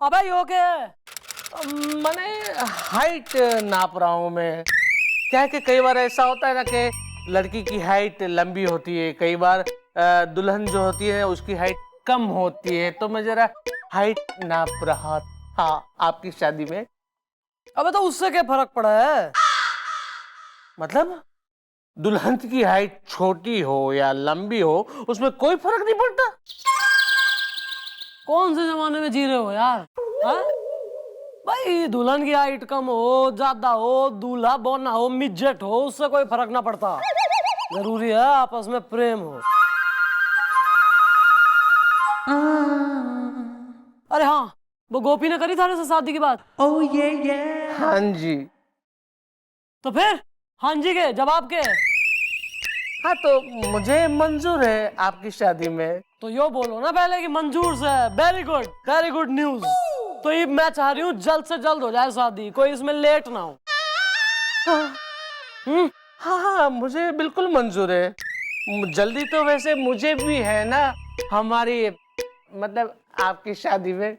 अबे यो क्या है? मैंने हाइट नाप रहा हूँ मैं। क्या है कि कई बार ऐसा होता है ना कि लड़की की हाइट लंबी होती है, कई बार दुल्हन जो होती है उसकी हाइट कम होती है, तो मैं जरा हाइट नाप रहा था आपकी शादी में। अबे तो उससे क्या फर्क पड़ा है? मतलब दुल्हन की हाइट छोटी हो या लंबी हो उसमें कोई फर्क नहीं पड़ता? कौन से जमाने में जी रहे हो यार? हाँ? भाई दुल्हन की हाइट कम हो, ज्यादा हो, दूल्हा बौना हो, मिडजेट हो, उससे कोई फर्क ना पड़ता। जरूरी है आपस में प्रेम हो। अरे हाँ, वो गोपी ने करी थारे से शादी की बात? हाँ जी। तो फिर हाँ जी के जवाब के? हाँ तो मुझे मंजूर है आपकी शादी में। तो यो बोलो ना पहले कि मंजूर से। Very good news. तो ये मैं चाह रही हूँ जल्द से जल्द हो जाए शादी, कोई इसमें लेट ना हो। हाँ हाँ, मुझे बिल्कुल मंजूर है। जल्दी तो वैसे मुझे भी है ना, हमारी मतलब आपकी शादी में।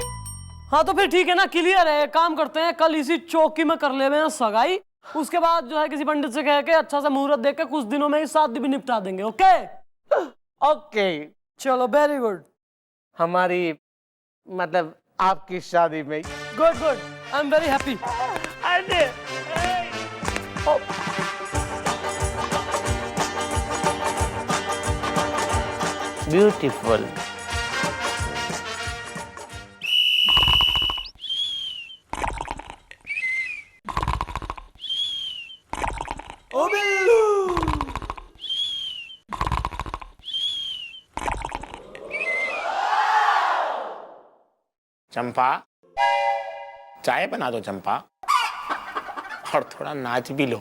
हाँ तो फिर ठीक है ना, क्लियर है। काम करते हैं, कल इसी चौकी में कर ले हैं सगाई। उसके बाद जो है किसी पंडित से कह के अच्छा सा मुहूर्त देख के कुछ दिनों में ही शादी भी निपटा देंगे। Okay okay. चलो, वेरी गुड। हमारी मतलब आपकी शादी में। Good good, I am very happy. अरे ओ, ब्यूटीफुल। चंपा, चाय बना दो चंपा, और थोड़ा नाच भी लो।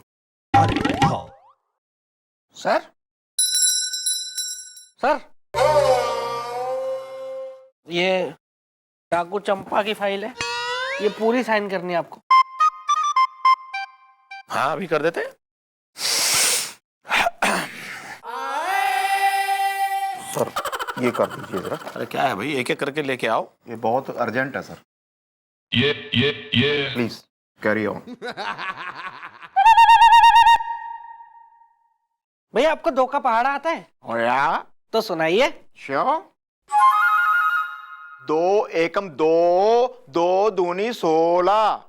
सर सर, ये डाकू चंपा की फाइल है, ये पूरी साइन करनी है आपको। हाँ अभी कर देते। सर ये कर दीजिए जरा। अरे क्या है भाई, एक एक करके लेके आओ। ये बहुत अर्जेंट है सर। ये प्लीज कैरी ऑन। भैया आपको दो का पहाड़ा आता है? और या तो सुनाइए। श्योर। 2 एकम 2, 2 दूनी 16,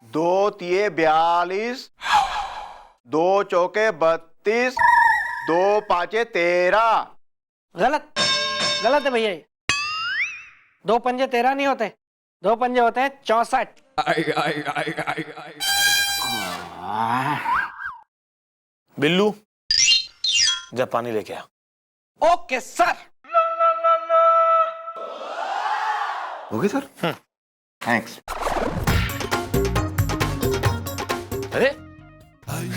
2 तिये 42, 2 चौके 32, 2 पाँचे 13। गलत गलत है भैया, ये 2 पंजे 13 नहीं होते, 2 पंजे होते हैं 64। बिल्लू जा पानी लेके आ। Okay sir. होगी सर। थैंक्स। अरे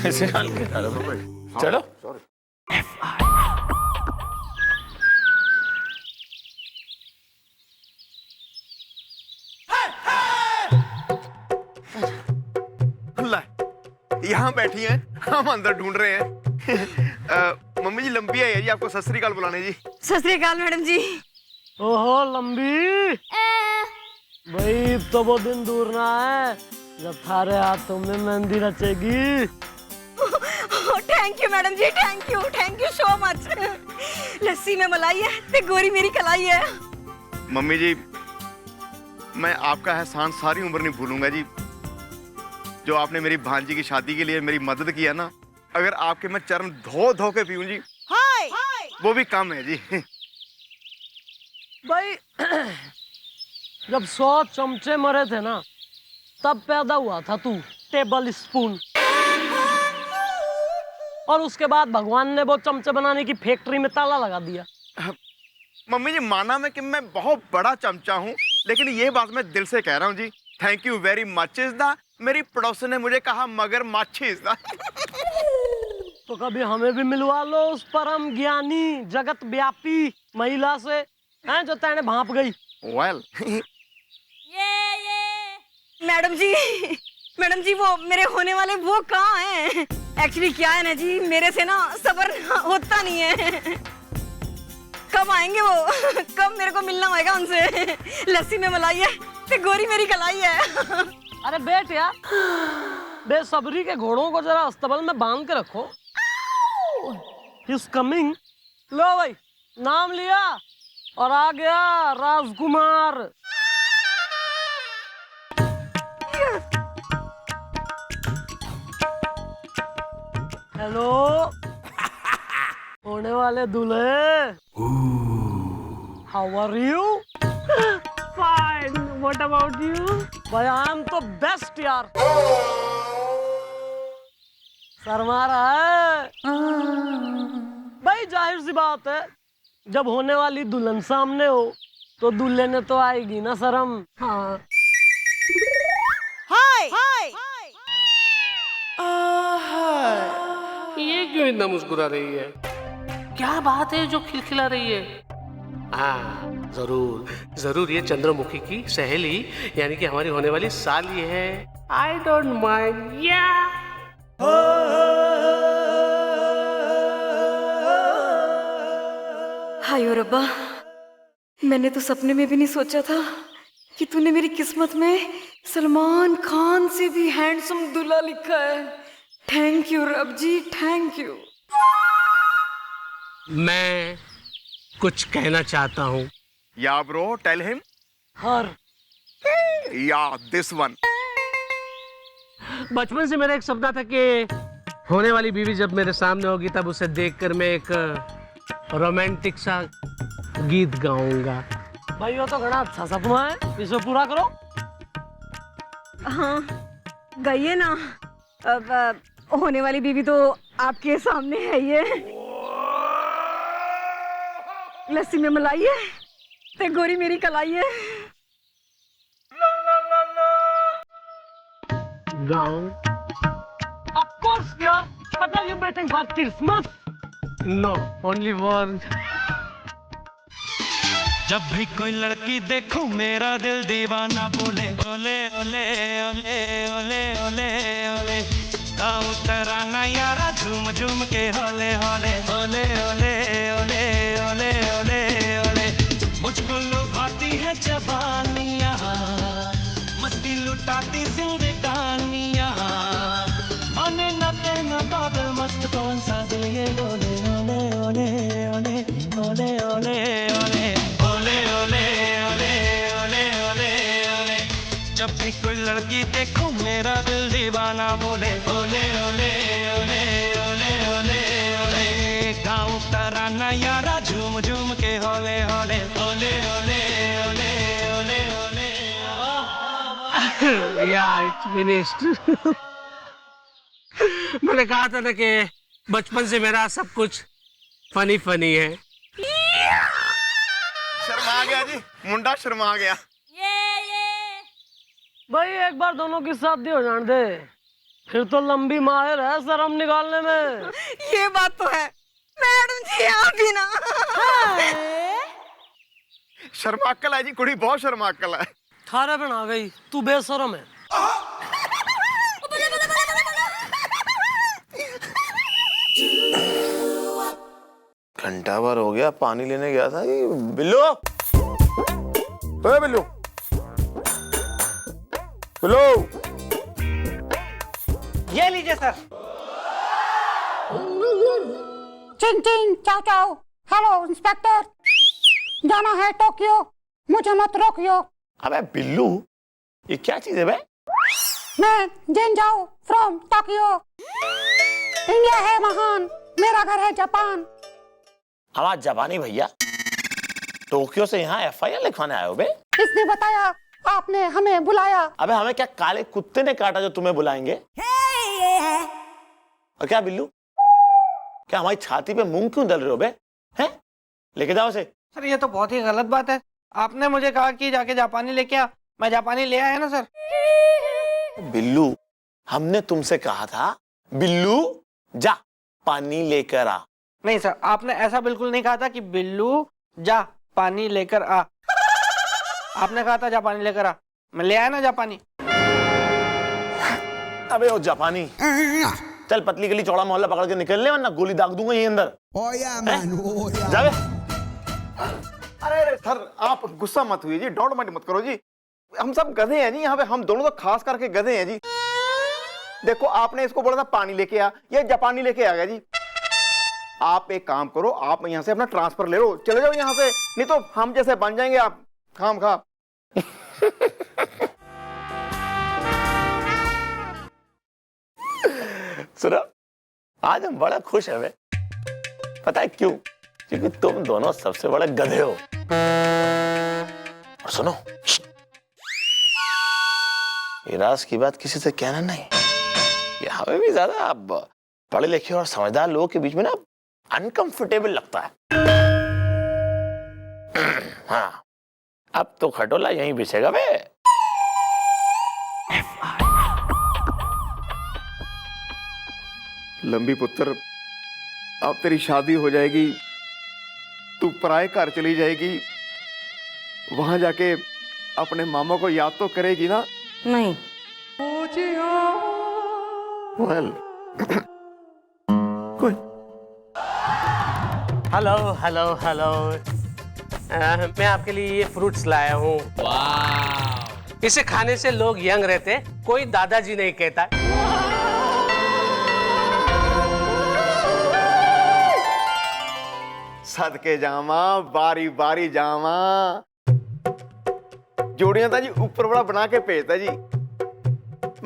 ऐसे डाल के डालो भाई। चलो सॉरी। यहाँ बैठी हैं, हम अंदर ढूंढ रहे हैं। मम्मी जी लंबी है जी, आपको सत श्री अकाल बुलाने जी। सत श्री अकाल मैडम जी। ओहो लंबी भाई, तो वो दिन दूर ना है जब थारे हाथों में मेहंदी रचेगी। Thank you madam ji, thank you so much. Lassi में मलाई है ते गोरी मेरी कलाई है। मम्मी जी मैं आपका एहसान सारी उम्र नहीं भूलूंगा जी। जो आपने मेरी भांजी की शादी के लिए मेरी मदद की है ना, अगर आपके मैं चरण धो धो के पीऊं जी, हाय वो भी कम है जी। भाई जब 100 चमचे मरे थे ना, तब पैदा हुआ था तू टेबल स्पून। और उसके बाद भगवान ने वो चमचे बनाने की फैक्ट्री में ताला लगा दिया। मम्मी जी माना मैं कि मैं बहुत बड़ा चमचा हूँ, लेकिन ये बात मैं दिल से कह रहा हूँ जी। Thank you very much is the, मेरी पड़ोसन ने मुझे कहा मगर माछी इज द। तो कभी हमें भी मिलवा लो उस परम ज्ञानी जगत व्यापी महिला से, हैं जो तेने भांप गई। वेल मैडम जी वो मेरे होने वाले वो कहाँ हैं? एक्चुअली क्या है ना जी, मेरे से ना सबर होता नहीं है। कब आएंगे वो? कब मेरे को मिलना होगा उनसे? लस्सी में मलाई है तो गोरी मेरी कलाई है। अरे बैठ यार, बेसब्री के घोड़ों को जरा अस्तबल में बांध के रखो। He's coming। लो भाई, नाम लिया और आ गया राजकुमार। हेलो होने वाले दूल्हे, how are you? Fine, what about you? भाई आई एम तो बेस्ट यार। शर्मा रहा है भाई, जाहिर सी बात है, जब होने वाली दुल्हन सामने हो तो दूल्हे ने तो आएगी ना शर्म। हाँ हाय ये क्यों इतना मुस्कुरा रही है? क्या बात है जो खिलखिला रही है? हाँ, जरूर ये चंद्रमुखी की सहेली यानी कि हमारी होने वाली साली है। I don't mind. या हाय रब्बा, मैंने तो सपने में भी नहीं सोचा था कि तूने मेरी किस्मत में सलमान खान से भी हैंडसम दूल्हा लिखा है। Thank you rub ji, thank you. मैं कुछ कहना चाहता हूँ। या ब्रो, टेल हिम। हर या दिस वन। बचपन से मेरा एक सपना था कि होने वाली बीवी जब मेरे सामने होगी तब उसे देखकर मैं एक रोमांटिक सा गीत गाऊंगा। भाई वो तो बड़ा अच्छा सपना है, इसे पूरा करो। हाँ गाइए ना। अब होने वाली बीवी तो आपके सामने है। ये लस्सी में मलाई है ते गोरी मेरी कलाई है। गाऊं? Of course यार, what are you waiting for? Christmas? No, only one. जब भी कोई लड़की देखूं मेरा दिल दीवाना बोले ओले ओले ओले ओले ओले ओले गाऊं तराना यारा झूम झूम के होले होले ओले ओले ओले ओले ओले ओले मुझको लुभाती है जवानियाँ, मस्ती लुटाती जिंदगानियाँ, माने न तेना बादल मस्त कौन सा दिल ये ओले ओले ओले ओले ओले ओले ओले ओले ओले ओले ओले ओले जब भी कोई लड़की देखूं मेरा दिल दीवाना बोले ओले ओले ओले ओले ओले ओले गाऊं तराना यारा झूम झूम के होले होले ओले ओले ओले ओले ओले। Yeah, it's finished. मैंने कहा था ना कि बचपन से मेरा सब कुछ फनी फनी है। शर्मा गया जी, मुंडा शर्मा गया। भाई एक बार दोनों की शादी हो जाने दे, फिर तो लंबी माहिर है शर्म निकालने में। ये बात तो है मैडम जी, आप ही ना। शर्माकल है जी, कुड़ी बहुत शर्माकल है। थारे बना गई, तू बेशरम है। घंटा भर हो गया, पानी लेने गया था। ये बिल्लू, ओए बिल्लू, बिल्लू, ये लीजिए सर। चिंग चिंग चाओ चाओ। हेलो इंस्पेक्टर, जाना है टोक्यो, मुझे मत रोकियो। अबे बिल्लू, ये क्या चीज है बे? मैं जिन जाओ फ्रॉम टोक्यो। इंडिया है महान, मेरा घर है जापान। आवाज जापानी भैया, टोक्यो से यहाँ FIR लिखवाने आए हो बे? इसने बताया आपने हमें बुलाया। अबे हमें क्या काले कुत्ते ने काटा जो तुम्हें बुलाएंगे? और क्या बिल्लू, क्या हमारी छाती पे मूंग क्यों दल रहे हो बे? हैं? लेके जाओ उसे। सर ये तो बहुत ही गलत बात है। आपने मुझे कहा कि जाके जापानी लेके आ, मैं जापानी ले आया ना सर। बिल्लू, हमने तुमसे कहा था बिल्लू जा पानी लेकर आ। नहीं सर, आपने ऐसा बिल्कुल नहीं कहा था कि बिल्लू जा पानी लेकर आ। आपने कहा था जापानी लेकर आ, मैं ले आया ना जापानी। अबे ओ जापानी, चल पतली गली चौड़ा मोहल्ला पकड़ के निकल ले, वरना गोली दाग दूंगा यहीं अंदर। Oh yeah man, oh yeah। जा बे, सर आप गुस्सा मत हुई जी, डोंट माइंड मत करो जी। हम सब गधे हैं जी यहाँ पे, हम दोनों तो खास करके गधे हैं जी। देखो आपने इसको बोला था पानी लेके आ, ये जापानी लेके आ गया जी। आप एक काम करो, आप यहाँ से अपना ट्रांसफर ले लो, चले जाओ यहाँ से, नहीं तो हम जैसे बन जाएंगे आप खाम खा। सुनो, आज हम बड़ा खुश हैं। पता है क्यों? क्योंकि तुम दोनों सबसे बड़े गधे हो। और सुनो, ये राज की बात किसी से कहना नहीं। ये हमें भी ज्यादा अब पढ़े लिखे और समझदार लोगों के बीच में ना अनकंफर्टेबल लगता है। हाँ, अब तो खटोला यहीं बिछेगा बे। लंबी पुत्र, अब तेरी शादी हो जाएगी, तू पराए घर चली जाएगी, वहां जाके अपने मामा को याद तो करेगी ना? नहीं। वेल, कोई हेलो हेलो हेलो, मैं आपके लिए ये फ्रूट्स लाया हूँ। इसे खाने से लोग यंग रहते, कोई दादाजी नहीं कहता। सदके जामा, बारी बारी जामा। जोड़ियां था जी ऊपर बड़ा बना के भेजता जी।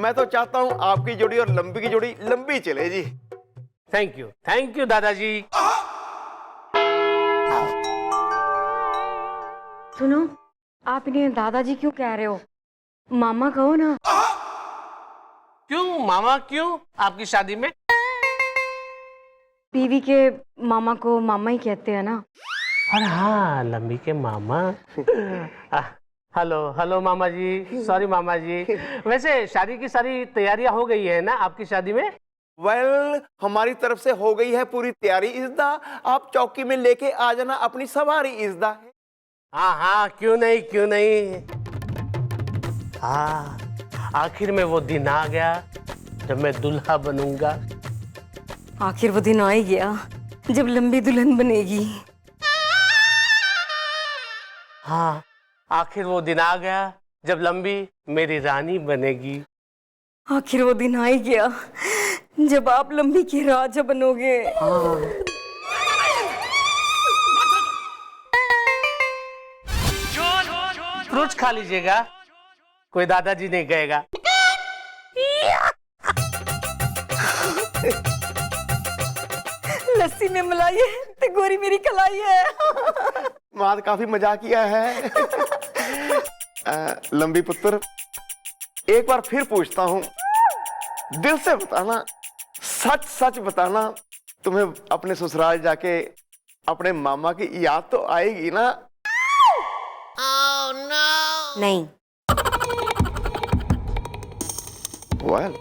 मैं तो चाहता हूं आपकी जोड़ी और लंबी की जोड़ी लंबी चले जी। थैंक यू दादाजी। सुनो, आप इन्हें दादाजी क्यों कह रहे हो? मामा कहो ना। क्यों मामा, क्यों? आपकी शादी में बीवी के मामा को मामा ही कहते हैं ना। अरे हाँ, लंबी के मामा। हेलो हेलो मामा जी, सॉरी मामा जी। वैसे शादी की सारी तैयारियां हो गई है ना आपकी शादी में? वेल, हमारी तरफ से हो गई है पूरी तैयारी इज़दा। आप चौकी में लेके आ जाना अपनी सवारी इज़दा है। हाँ, क्यों नहीं। हाँ, आखिर में वो दिन आ गया जब मैं दूल्हा बनूंगा। आखिर वो दिन आ ही गया जब लंबी दुल्हन बनेगी। हाँ, आखिर वो दिन आ गया जब लंबी मेरी रानी बनेगी। आखिर वो दिन आ ही गया जब आप लंबी की राजा बनोगे। फ्रूट्स खा लीजिएगा, कोई दादाजी नहीं कहेगा। लस्सी में मलाई है तो गोरी मेरी कलाई है। माँ काफी मजाक किया है। लंबी पुत्र, एक बार फिर पूछता हूँ, दिल से बताना, सच सच बताना, तुम्हें अपने ससुराल जाके अपने मामा की याद तो आएगी ना? नहीं। वेल,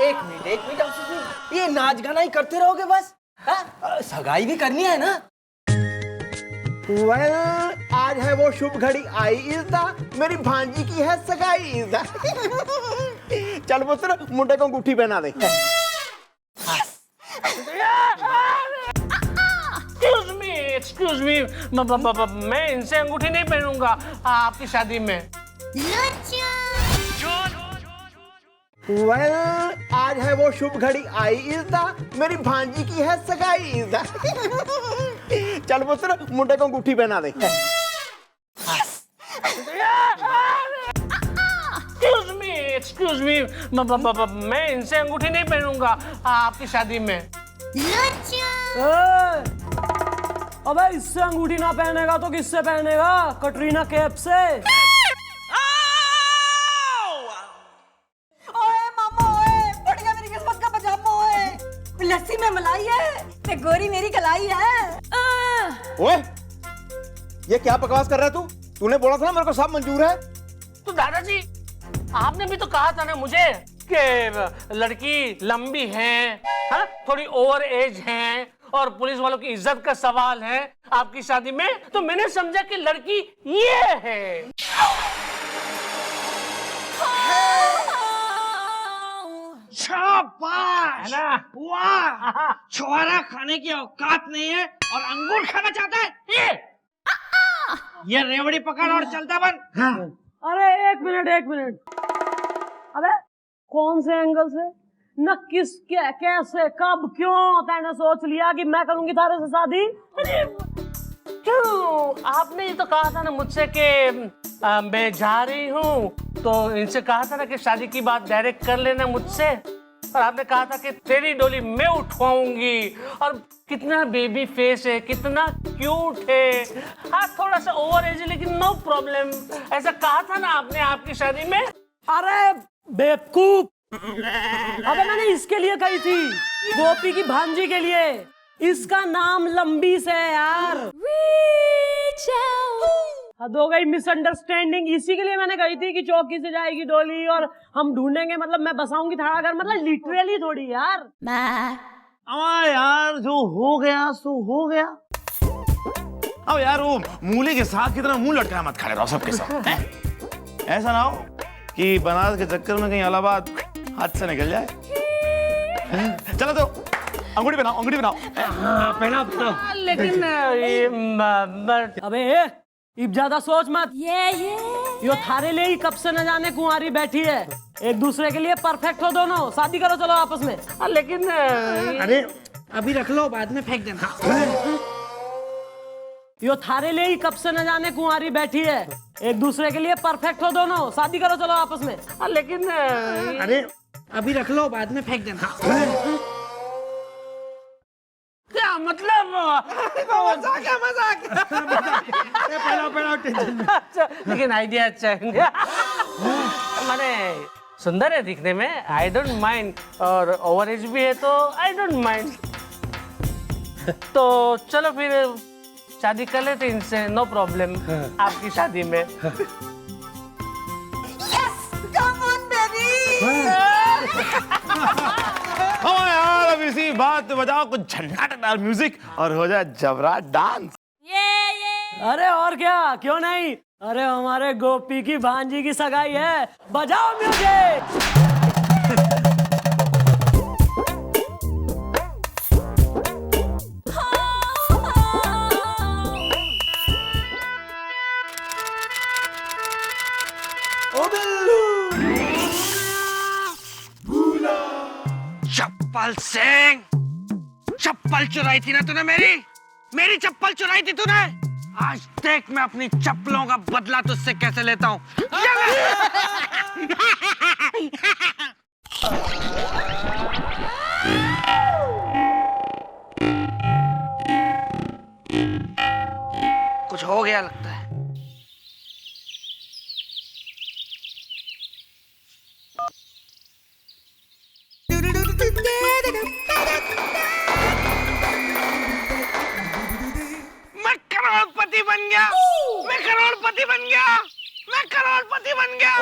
एक मिनट ये नाच गाना ही करते रहोगे बस? सगाई भी करनी है ना? वेल, आज है वो शुभ घड़ी आई इज़दा, मेरी भांजी की है सगाई इज़दा। चल पुत्र, मुंडे को अंगूठी पहना दे। एक्सक्यूज मी, मैं इनसे अंगूठी नहीं पहनूंगा आपकी शादी में। वेल, आज है वो शुभ घड़ी आई इज़दा, मेरी भांजी की है सगाई इज़दा। चल पुत्र, मुंडे को अंगूठी पहना दे। एक्सक्यूज मी, मैं इनसे अंगूठी नहीं पहनूंगा आपकी शादी में। अबे इससे अंगूठी ना पहनेगा तो किससे पहनेगा? कटरीना कैफ से। ओए मामा, ओए फट गया मेरी किस्मत का पजामा। ओए लस्सी में मलाई है ते गोरी मेरी कलाई है। ओए, ये क्या बकवास कर रहा है तू? तूने बोला था ना मेरे को सब मंजूर है। तो दादाजी, आपने भी तो कहा था ना मुझे कि लड़की लंबी है, हाँ? थोड़ी ओवर एज है और पुलिस वालों की इज्जत का सवाल है आपकी शादी में, तो मैंने समझा कि लड़की ये है। शाबाश, वाह, छोरा खाने की औकात नहीं है और अंगूर खाना चाहता है। ये रेवड़ी पकड़ और चलता बन। अरे एक मिनट। अबे कौन से एंगल से न किस के कैसे कब क्यों तैने सोच लिया कि मैं करूंगी तारे से शादी? क्यों? आपने ही तो कहा था ना मुझसे कि मैं जा रही हूँ, तो इनसे कहा था ना कि शादी की बात डायरेक्ट कर लेना मुझसे, और आपने कहा था कि तेरी डोली मैं उठवाऊंगी। और कितना बेबी फेस है, कितना क्यूट है। हाँ थोड़ा सा ओवर एज है लेकिन नो प्रॉब्लम, ऐसा कहा था ना आपने आपकी शादी में। अरे बेवकूफ, अबे मैंने इसके लिए कही थी, गोपी की भांजी के लिए। इसका नाम लंबी से है यार। हद हो गई मिसअंडरस्टैंडिंग। इसी के लिए मैंने कही थी कि चौकी से जाएगी डोली और हम ढूंढेंगे, मतलब मैं बसाऊंगी थाड़ा घर, मतलब लिटरली थोड़ी यार। हाँ यार, जो हो गया सो हो गया। अब यार वो मूली के साथ की तरह मुंह लटकाया मत खड़े रहो सबके साथ। ऐसा ना हो कि बनारस के चक्कर में कहीं इलाहाबाद हाथ से निकल जाए। चलो तो अंगूठी बनाओ, अंगूठी बनाओ। लेकिन अबे इब ज्यादा सोच मत। यो थारे ले ही कब से न जाने कुंवारी बैठी है। एक दूसरे के लिए परफेक्ट हो दोनों, शादी करो चलो आपस में। लेकिन अरे अभी रख लो, बाद में फेंक देना। यो थारे ले ही कब से न जाने कुंवारी बैठी है। एक दूसरे के लिए परफेक्ट हो दोनों, शादी करो चलो आपस में। लेकिन अरे अभी रख लो, बाद में फेंक देना। क्या मतलब? मजाक। अच्छा, लेकिन आइडिया अच्छा है। मैंने सुंदर है दिखने में, आई डोंट माइंड, और ओवर एज भी है तो आई डोंट माइंड। तो चलो फिर शादी कर लेते इनसे, नो प्रॉब्लम आपकी शादी में। हाँ यार, अब इसी बात पे बजाओ कुछ झंझाटदार म्यूजिक और हो जाए जबरा डांस। अरे और क्या, क्यों नहीं। अरे हमारे गोपी की भांजी की सगाई है, बजाओ म्यूजिक। चप्पल सिंह, चप्पल चुराई थी ना तूने मेरी चप्पल चुराई थी तूने। आज देख मैं अपनी चप्पलों का बदला तुझसे कैसे लेता हूँ। कुछ हो गया लगता है। मैं करोड़पति बन गया, मैं करोड़पति बन गया, मैं करोड़पति बन गया।